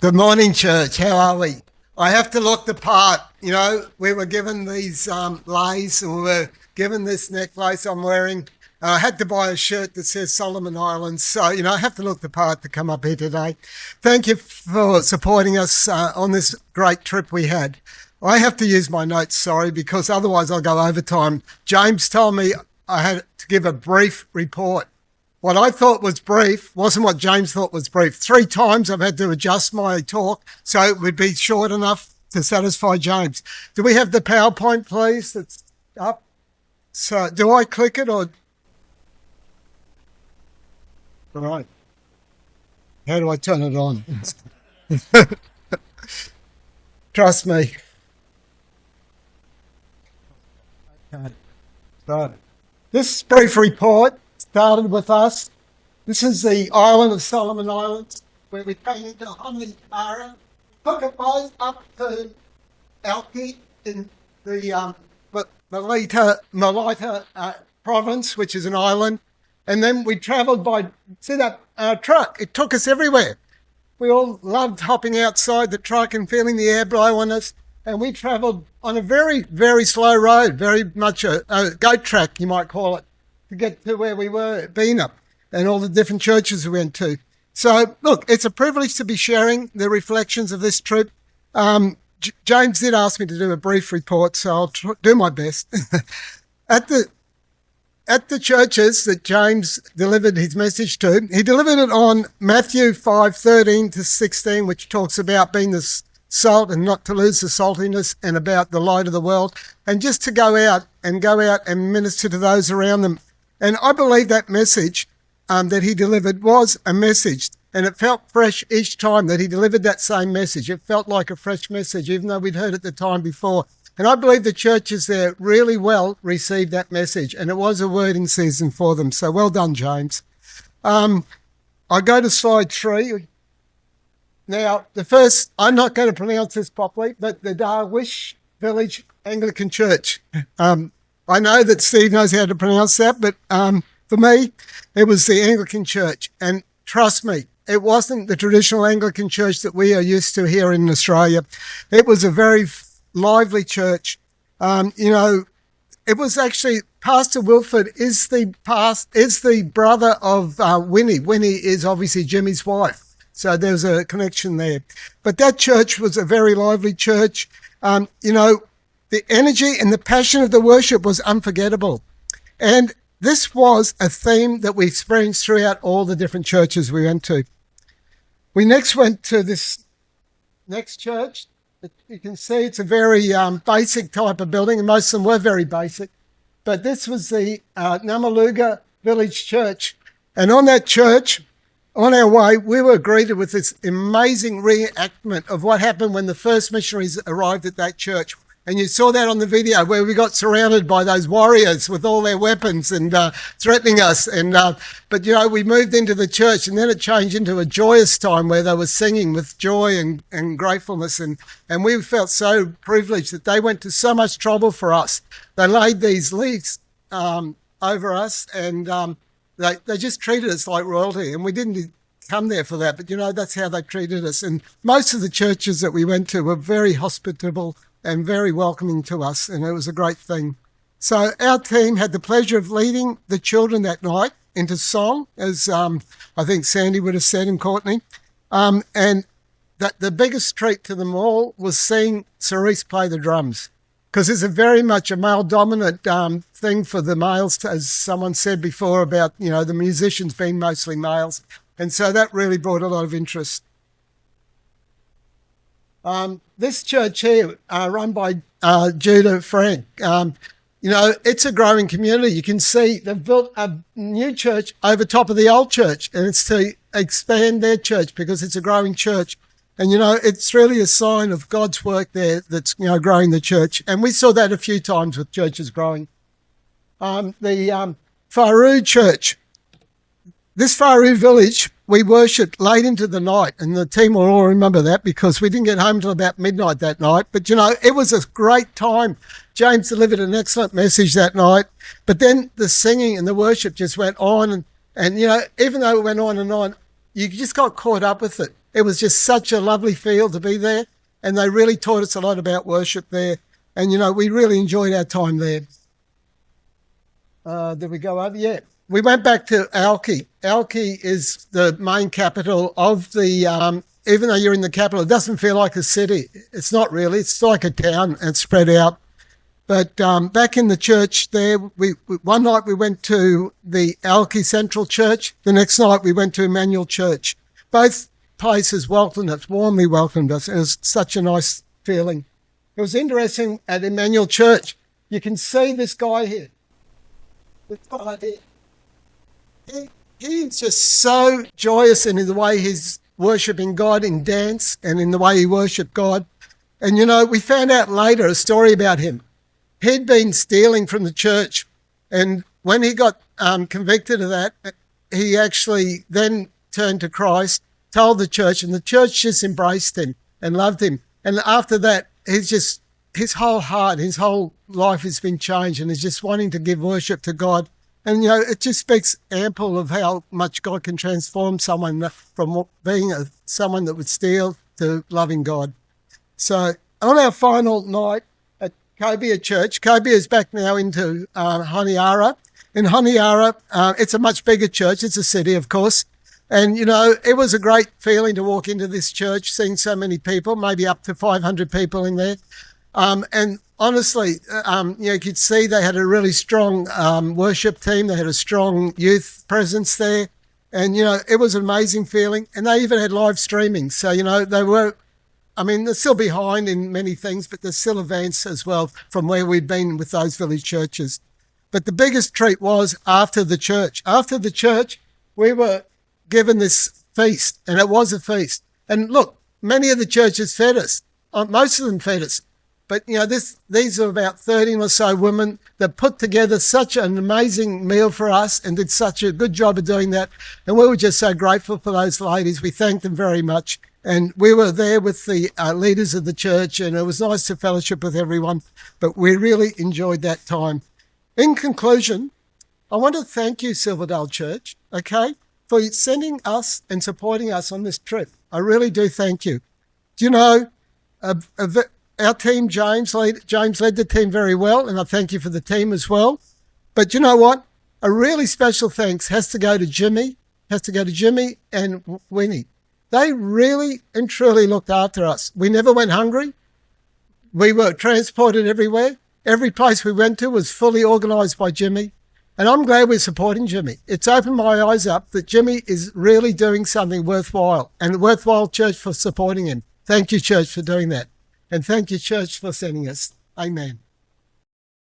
Good morning, church. How are we? I have to look the part. You know, we were given these lays and we were given this necklace I'm wearing. I had to buy a shirt that says Solomon Islands. So, you know, I have to look the part to come up here today. Thank you for supporting us on this great trip we had. I have to use my notes, sorry, because otherwise I'll go overtime. James told me I had to give a brief report. What I thought was brief wasn't what James thought was brief. 3 times I've had to adjust my talk so it would be short enough to satisfy James. Do we have the PowerPoint, please? That's up. So do I click it or? All right. How do I turn it on? Trust me. Okay. So this brief report started with us. This is the island of Solomon Islands, where we came into Honey Ara, took a boat up to Alki in the Melita province, which is an island, and then we travelled by, see that truck? It took us everywhere. We all loved hopping outside the truck and feeling the air blow on us, and we travelled on a very, very slow road, very much a goat track, you might call it, to get to where we were at Bina and all the different churches we went to. So, look, it's a privilege to be sharing the reflections of this trip. James did ask me to do a brief report, so I'll do my best. At the churches that James delivered his message to, he delivered it on Matthew 5:13 to 16, which talks about being the salt and not to lose the saltiness, and about the light of the world, and just to go out and minister to those around them. And I believe that message that he delivered was a message, and it felt fresh each time that he delivered that same message. It felt like a fresh message, even though we'd heard it the time before. And I believe the churches there really well received that message, and it was a word in season for them. So well done, James. I go to slide 3. Now, the first, I'm not going to pronounce this properly, but the Dukwasi Village Anglican Church. I know that Steve knows how to pronounce that, but for me, it was the Anglican Church. And trust me, it wasn't the traditional Anglican church that we are used to here in Australia. It was a very lively church. It was actually, Pastor Wilford is the brother of Winnie. Winnie is obviously Jimmy's wife. So there's a connection there. But that church was a very lively church. The energy and the passion of the worship was unforgettable. And this was a theme that we experienced throughout all the different churches we went to. We next went to this next church. You can see it's a very basic type of building, and most of them were very basic. But this was the Namoluluga Village Church. And on that church, on our way, we were greeted with this amazing reenactment of what happened when the first missionaries arrived at that church. And you saw that on the video where we got surrounded by those warriors with all their weapons and threatening us. But we moved into the church, and then it changed into a joyous time where they were singing with joy and gratefulness. And we felt so privileged that they went to so much trouble for us. They laid these leaves over us, and they just treated us like royalty. And we didn't come there for that, but that's how they treated us. And most of the churches that we went to were very hospitable and very welcoming to us, and it was a great thing. So our team had the pleasure of leading the children that night into song, as I think Sandy would have said, and Courtney. And that the biggest treat to them all was seeing Cerise play the drums, because it's very much a male-dominant thing for the males, as someone said before about, the musicians being mostly males. And so that really brought a lot of interest. This church here, run by Judah Frank, it's a growing community. You can see they've built a new church over top of the old church, and it's to expand their church because it's a growing church. And, it's really a sign of God's work there that's, growing the church. And we saw that a few times with churches growing. The Faru Church. This Faru village, we worshipped late into the night, and the team will all remember that because we didn't get home till about midnight that night. But, it was a great time. James delivered an excellent message that night. But then the singing and the worship just went on. And even though it went on and on, you just got caught up with it. It was just such a lovely feel to be there, and they really taught us a lot about worship there. And, we really enjoyed our time there. Did we go over? Yeah. We went back to Alki. Alki is the main capital of the, even though you're in the capital, it doesn't feel like a city. It's not really. It's like a town and spread out. But back in the church there, one night we went to the Alki Central Church. The next night we went to Emmanuel Church. Both places welcomed us, warmly welcomed us. It was such a nice feeling. It was interesting at Emmanuel Church. You can see this guy here. This guy here. He's just so joyous in the way he's worshipping God in dance and in the way he worshipped God. And, we found out later a story about him. He'd been stealing from the church, and when he got convicted of that, he actually then turned to Christ, told the church, and the church just embraced him and loved him. And after that, his whole heart, his whole life has been changed, and he's just wanting to give worship to God. And, it just speaks ample of how much God can transform someone from being someone that would steal to loving God. So on our final night at Cobia Church, Cobia is back now into Honiara. In Honiara, it's a much bigger church. It's a city, of course. And, it was a great feeling to walk into this church, seeing so many people, maybe up to 500 people in there. And honestly, you could see they had a really strong worship team. They had a strong youth presence there. And, it was an amazing feeling. And they even had live streaming. So, they were, they're still behind in many things, but they're still advanced as well from where we'd been with those village churches. But the biggest treat was after the church. After the church, we were given this feast, and it was a feast. And look, many of the churches fed us. Most of them fed us. But, these are about 13 or so women that put together such an amazing meal for us and did such a good job of doing that. And we were just so grateful for those ladies. We thanked them very much. And we were there with the leaders of the church, and it was nice to fellowship with everyone. But we really enjoyed that time. In conclusion, I want to thank you, Silverdale Church, for sending us and supporting us on this trip. I really do thank you. Our team, James led the team very well, and I thank you for the team as well. But you know what? A really special thanks has to go to Jimmy and Winnie. They really and truly looked after us. We never went hungry. We were transported everywhere. Every place we went to was fully organised by Jimmy. And I'm glad we're supporting Jimmy. It's opened my eyes up that Jimmy is really doing something worthwhile, and the worthwhile church for supporting him. Thank you, church, for doing that. And thank you, church, for sending us. Amen.